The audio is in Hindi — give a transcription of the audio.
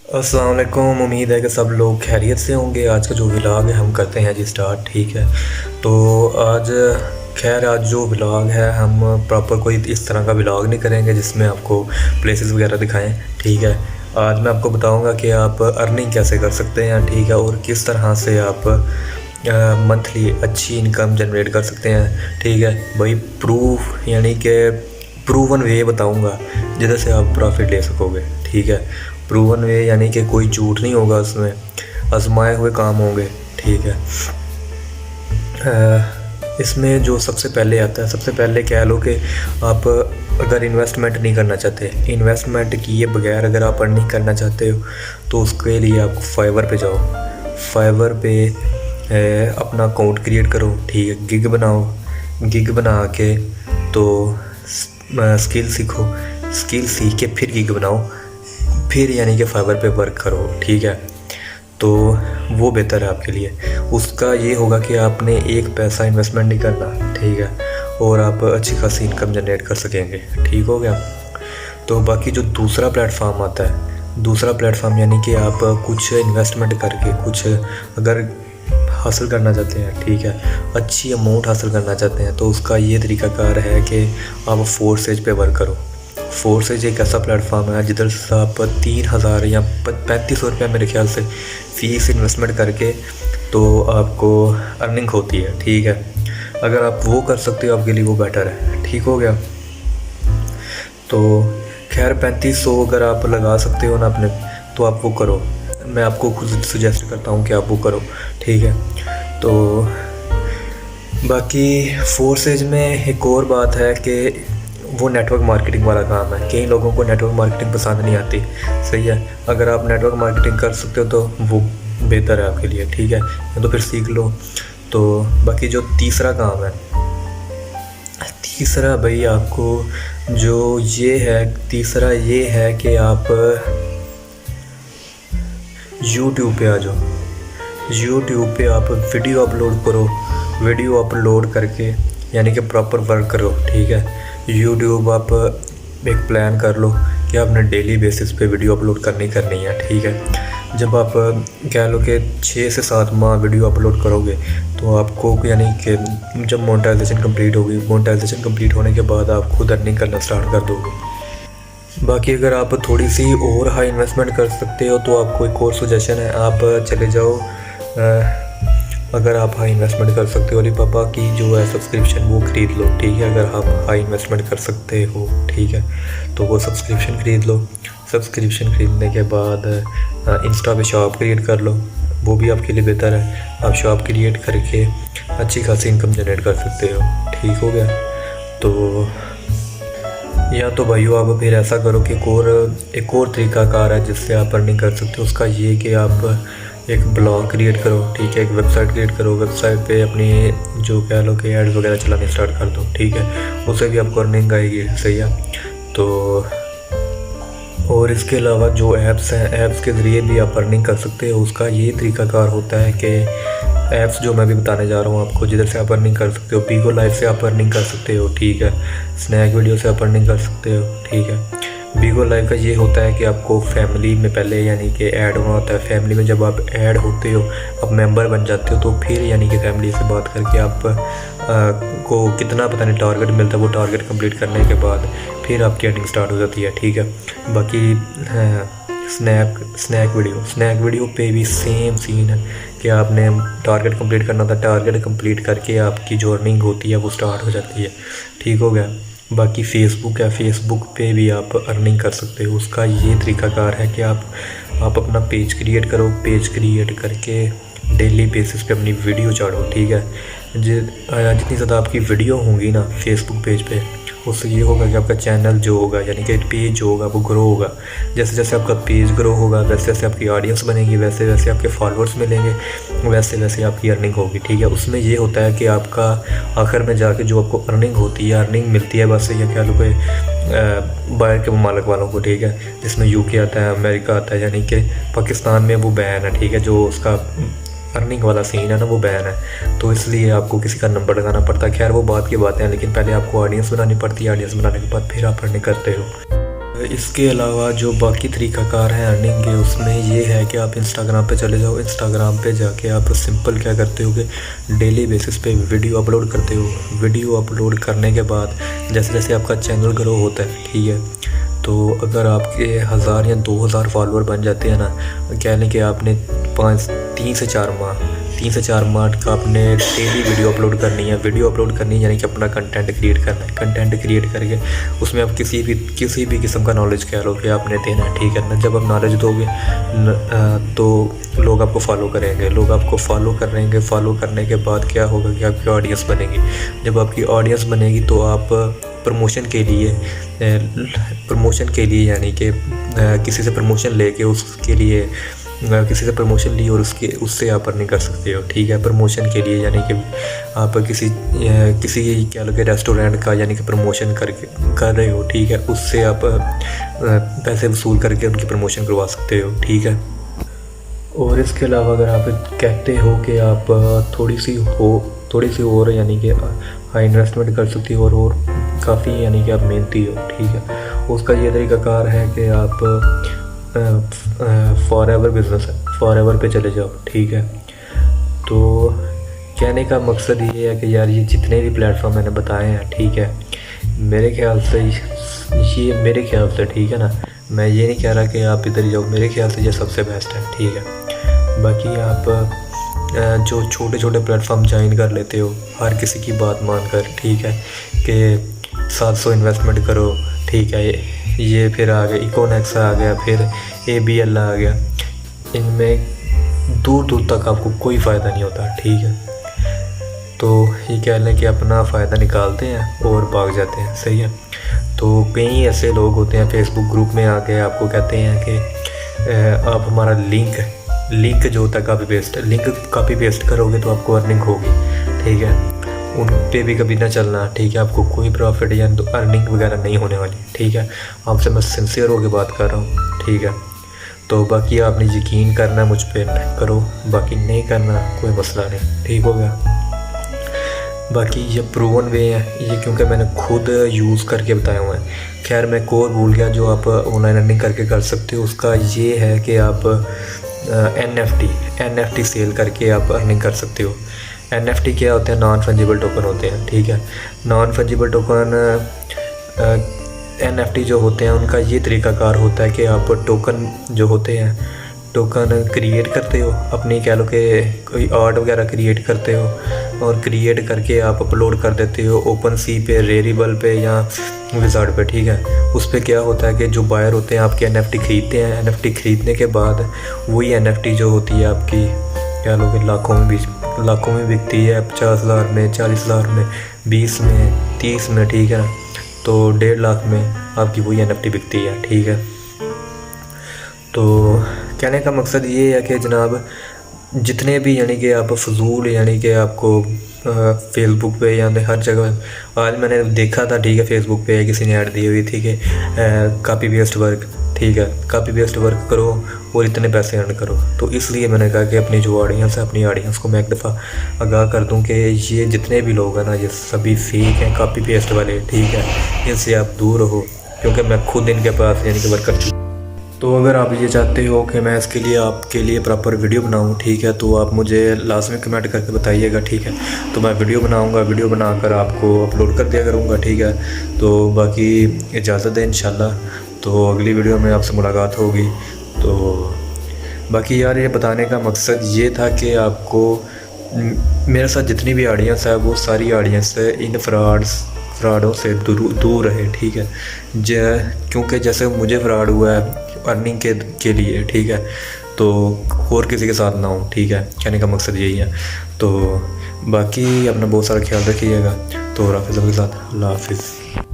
अस्सलाम वालेकुम। उम्मीद है कि सब लोग खैरियत से होंगे। आज का जो व्लॉग है हम करते हैं जी स्टार्ट। ठीक है, तो आज आज जो व्लॉग है हम प्रॉपर कोई इस तरह का व्लॉग नहीं करेंगे जिसमें आपको प्लेसेस वगैरह दिखाएं। ठीक है, आज मैं आपको बताऊंगा कि आप अर्निंग कैसे कर सकते हैं। ठीक है, और किस तरह से आप मंथली अच्छी इनकम जनरेट कर सकते हैं। ठीक है भाई, प्रूफ यानी कि प्रूवन वे बताऊंगा जिधर से आप प्रॉफिट ले सकोगे। ठीक है, प्रूवन वे यानी कि कोई झूठ नहीं होगा, उसमें आजमाए हुए काम होंगे। ठीक है, इसमें जो सबसे पहले आता है, सबसे पहले कह लो कि आप अगर इन्वेस्टमेंट नहीं करना चाहते, इन्वेस्टमेंट किए बगैर अगर आप अर्निंग करना चाहते हो तो उसके लिए आप फाइवर पे जाओ। फाइवर पे अपना अकाउंट क्रिएट करो। ठीक है, गिग बनाओ। गिग बना के तो स्किल सीखो। स्किल सीख के फिर गिग बनाओ, फिर यानी कि फाइवर पे वर्क करो। ठीक है, तो वो बेहतर है आपके लिए। उसका ये होगा कि आपने एक पैसा इन्वेस्टमेंट नहीं करना। ठीक है, और आप अच्छी खासी इनकम जनरेट कर सकेंगे। ठीक हो गया। तो बाकी जो दूसरा प्लेटफॉर्म आता है, दूसरा प्लेटफॉर्म यानी कि आप कुछ इन्वेस्टमेंट करके कुछ अगर हासिल करना चाहते हैं, ठीक है, अच्छी अमाउंट हासिल करना चाहते हैं, तो उसका ये तरीक़ाकार है कि आप फोर्सेज पे वर्क करो। फोर्सेज एक ऐसा प्लेटफॉर्म है जिधर से आप 3000 या 3500 रुपया मेरे ख्याल से फ़ीस इन्वेस्टमेंट करके तो आपको अर्निंग होती है। ठीक है, अगर आप वो कर सकते हो आपके लिए वो बेटर है। ठीक हो गया। तो खैर 3500 अगर आप लगा सकते हो ना अपने, तो आप वो करो। मैं आपको खुद सजेस्ट करता हूँ कि आप वो करो। ठीक है, तो बाकी फोर्सेज में एक और बात है कि वो नेटवर्क मार्केटिंग वाला काम है। कई लोगों को नेटवर्क मार्केटिंग पसंद नहीं आती। सही है, अगर आप नेटवर्क मार्केटिंग कर सकते हो तो वो बेहतर है आपके लिए। ठीक है, तो फिर सीख लो। तो बाकी जो तीसरा काम है, तीसरा भाई आपको जो ये है, तीसरा ये है कि आप यूट्यूब पे आ जाओ। यूट्यूब पे आप वीडियो अपलोड करो। वीडियो अपलोड करके यानी कि प्रॉपर वर्क करो। ठीक है, यूट्यूब आप एक प्लान कर लो कि आपने डेली बेसिस पे वीडियो अपलोड करनी है। ठीक है, जब आप कह लो कि 6 से 7 माह वीडियो अपलोड करोगे तो आपको यानी कि जब मोनेटाइजेशन कंप्लीट होगी, मोनेटाइजेशन कंप्लीट होने के बाद आप खुद अर्निंग करना स्टार्ट कर दोगे। बाकी अगर आप थोड़ी सी और हाई इन्वेस्टमेंट कर सकते हो तो आपको एक और सजेशन है, आप चले जाओ। अगर आप हाई इन्वेस्टमेंट कर सकते हो, अलीपापा की जो है सब्सक्रिप्शन वो ख़रीद लो। ठीक है, अगर आप हाई इन्वेस्टमेंट कर सकते हो, ठीक है, तो वो सब्सक्रिप्शन ख़रीद लो। सब्सक्रिप्शन ख़रीदने के बाद इंस्टा पे शॉप क्रिएट कर लो, वो भी आपके लिए बेहतर है। आप शॉप क्रिएट करके अच्छी खासी इनकम जनरेट कर सकते हो। ठीक हो गया। तो या तो भाइयों आप फिर ऐसा करो कि एक और तरीक़ाकार है जिससे आप अर्निंग कर सकते हो। उसका ये कि आप एक ब्लॉग क्रिएट करो। ठीक है, एक वेबसाइट क्रिएट करो। वेबसाइट पे अपनी जो कह लो कि एड्स वगैरह चलाने स्टार्ट कर दो। ठीक है, उससे भी आपको अर्निंग आएगी। सही है। तो और इसके अलावा जो ऐप्स हैं, ऐप्स के ज़रिए भी आप अर्निंग कर सकते हो। उसका ये तरीक़ाकार होता है कि ऐप्स जो मैं भी बताने जा रहा हूँ आपको, जिधर से आप अर्निंग कर सकते हो। बीगो लाइव से आप अर्निंग कर सकते हो। ठीक है, स्नैक वीडियो से आप अर्निंग कर सकते हो। ठीक है, बीगो लाइव का ये होता है कि आपको फैमिली में पहले यानी कि ऐड होना होता है। फैमिली में जब आप ऐड होते हो, आप मेंबर बन जाते हो, तो फिर यानी कि फैमिली से बात करके आप को कितना पता नहीं टारगेट मिलता है, वो टारगेट कंप्लीट करने के बाद फिर आपकी अर्निंग स्टार्ट हो जाती है। ठीक है, बाकी स्नैक वीडियो पे भी सेम सीन है कि आपने टारगेट कंप्लीट करना था। टारगेट कंप्लीट करके आपकी जो अर्निंग होती है वो स्टार्ट हो जाती है। ठीक हो गया। बाकी फेसबुक है, फेसबुक पे भी आप अर्निंग कर सकते हो। उसका ये तरीक़ाकार है कि आप अपना पेज क्रिएट करो। पेज क्रिएट करके डेली बेसिस पे अपनी वीडियो चाड़ो। ठीक है, जितनी ज़्यादा आपकी वीडियो होंगी ना फेसबुक पेज पे, उससे ये होगा कि आपका चैनल जो होगा यानी कि पेज जो होगा वो ग्रो होगा। जैसे जैसे आपका पेज ग्रो होगा, वैसे वैसे आपकी ऑडियंस बनेगी, वैसे वैसे आपके फॉलोअर्स मिलेंगे, वैसे वैसे आपकी अर्निंग होगी। ठीक है, उसमें ये होता है कि आपका आखिर में जाके जो आपको अर्निंग होती है, अर्निंग मिलती है बस ये कह लो कि बाहर के ममालिक वालों को। ठीक है, जिसमें यूके आता है, अमेरिका आता है, यानी कि पाकिस्तान में वो बैन है। ठीक है, जो उसका अर्निंग वाला सीन है ना वो बैन है, तो इसलिए आपको किसी का नंबर लगाना पड़ता है। खैर वो बात की बातें हैं, लेकिन पहले आपको ऑडियंस बनानी पड़ती है। ऑडियंस बनाने के बाद फिर आप अर्निंग करते हो। इसके अलावा जो बाकी तरीक़ाकार हैं अर्निंग के, उसमें ये है कि आप इंस्टाग्राम पे चले जाओ। इंस्टाग्राम पे जाके आप सिंपल क्या करते हो कि डेली बेसिस पे वीडियो अपलोड करते हो। वीडियो अपलोड करने के बाद जैसे जैसे आपका चैनल ग्रो होता है, ठीक है, तो अगर आपके 1000 या 2000 फॉलोअर बन जाते हैं ना, कह लें कि आपने 3 से 4 माह का आपने डेली वीडियो अपलोड करनी है। वीडियो अपलोड करनी है यानी कि अपना कंटेंट क्रिएट करना है। कंटेंट क्रिएट करके उसमें आप किसी भी किस्म का नॉलेज कह लो कि आपने देना है, ठीक है ना। जब आप नॉलेज दोगे तो लोग आपको फॉलो करेंगे। लोग आपको फॉलो करेंगे। फॉलो करने के बाद क्या होगा कि आपकी ऑडियंस बनेगी। जब आपकी ऑडियंस बनेगी तो आप प्रमोशन के लिए यानी कि किसी से प्रमोशन लेके उसके लिए किसी से प्रमोशन ली और उससे आप अर्निंग कर सकते हो, ठीक है। प्रमोशन के लिए यानी कि आप किसी क्या लगे रेस्टोरेंट का यानी कि प्रमोशन कर रहे हो, ठीक है, उससे आप पैसे वसूल करके उनकी प्रमोशन करवा सकते हो, ठीक है। और इसके अलावा अगर आप कहते हो कि आप थोड़ी सी और यानी कि हाई इन्वेस्टमेंट कर सकती हो और काफ़ी यानी कि आप मेहनती हो, ठीक है, उसका ये तरीक़ाकार है कि आप फॉरएवर बिज़नेस है, फॉरएवर पे चले जाओ, ठीक है। तो कहने का मकसद ये है कि यार ये जितने भी प्लेटफॉर्म मैंने बताए हैं, ठीक है, मेरे ख्याल से ठीक है ना, मैं ये नहीं कह रहा कि आप इधर जाओ, मेरे ख्याल से ये सबसे बेस्ट है, ठीक है। बाकी आप जो छोटे छोटे प्लेटफॉर्म ज्वाइन कर लेते हो हर किसी की बात मानकर, ठीक है, कि 700 इन्वेस्टमेंट करो, ठीक है, ये फिर आ गया इकोनेक्स आ गया, फिर ABL आ गया, इनमें दूर तक आपको कोई फ़ायदा नहीं होता, ठीक है। तो ये कह लें कि अपना फ़ायदा निकालते हैं और भाग जाते हैं, सही है। तो कई ऐसे लोग होते हैं फेसबुक ग्रुप में आके आपको कहते हैं कि आप हमारा लिंक जो होता है लिंक कॉपी पेस्ट करोगे तो आपको अर्निंग होगी, ठीक है। उन पे भी कभी ना चलना, ठीक है, आपको कोई प्रॉफिट या अर्निंग वगैरह नहीं होने वाली, ठीक है। आपसे मैं सिंसियर होकर बात कर रहा हूँ, ठीक है। तो बाकी आपने यकीन करना है मुझ पर, करो, बाकी नहीं करना कोई मसला नहीं, ठीक हो गया। बाकी ये प्रूवन वे है ये, क्योंकि मैंने खुद यूज़ करके बताया हुआ है। खैर मैं कोड भूल गया जो आप ऑनलाइन अर्निंग करके कर सकते हो, उसका ये है कि आप NFT सेल करके आप अर्निंग कर सकते हो। NFT क्या होते हैं? नॉन फंजिबल टोकन होते हैं, ठीक है। नॉन फंजिबल टोकन NFT जो होते हैं उनका ये तरीक़ाकार होता है कि आप टोकन जो होते हैं, टोकन क्रिएट करते हो अपनी, कह लो कि कोई आर्ट वगैरह क्रिएट करते हो और क्रिएट करके आप अपलोड कर देते हो ओपन सी पे, रेरिबल पे या विज़ार्ड पे, ठीक है। उस पर क्या होता है कि जो बायर होते हैं आपके NFT खरीदते हैं। NFT खरीदने के बाद वही NFT जो होती है आपकी, कह लो कि लाखों में बिकती है, 50,000 में, 40,000 में, 20 में, 30 में, ठीक है। तो 1.5 लाख में आपकी वही NFT बिकती है, ठीक है। तो कहने का मकसद ये है कि जनाब जितने भी यानी कि आप फजूल यानी कि आपको फेसबुक पे या हर जगह आज मैंने देखा था, ठीक है, फेसबुक पे किसी ने ऐड दी हुई थी कि कॉपी पेस्ट वर्क, ठीक है, कॉपी पेस्ट वर्क करो और इतने पैसे अर्न करो। तो इसलिए मैंने कहा कि अपनी जो ऑडियंस है, अपनी ऑडियंस को मैं एक दफ़ा आगाह कर दूं कि ये जितने भी लोग हैं ना, ये सभी फेक हैं, कॉपी पेस्ट वाले, ठीक है। इनसे आप दूर रहो, क्योंकि मैं खुद इनके पास यानी कि वर्क कर चुका। तो अगर आप ये चाहते हो कि मैं इसके लिए आपके लिए प्रॉपर वीडियो बनाऊं, ठीक है, तो आप मुझे लाजमी कमेंट करके बताइएगा, ठीक है। तो मैं वीडियो बनाऊंगा, वीडियो बनाकर आपको अपलोड कर दिया करूंगा, ठीक है। तो बाकी इजाज़त दें इंशाल्लाह, तो अगली वीडियो में आपसे मुलाकात होगी। तो बाकी यार ये बताने का मकसद ये था कि आपको मेरे साथ जितनी भी ऑडियंस है वो सारी ऑडियंस इन फ्रॉडों से दूर रहे, ठीक है। क्योंकि जैसे मुझे फ्रॉड हुआ है अर्निंग के लिए, ठीक है, तो और किसी के साथ ना हो, ठीक है। कहने का मकसद यही है। तो बाकी अपना बहुत सारा ख्याल रखिएगा। तो हाफिज़ के साथ, अल्लाह हाफिज़।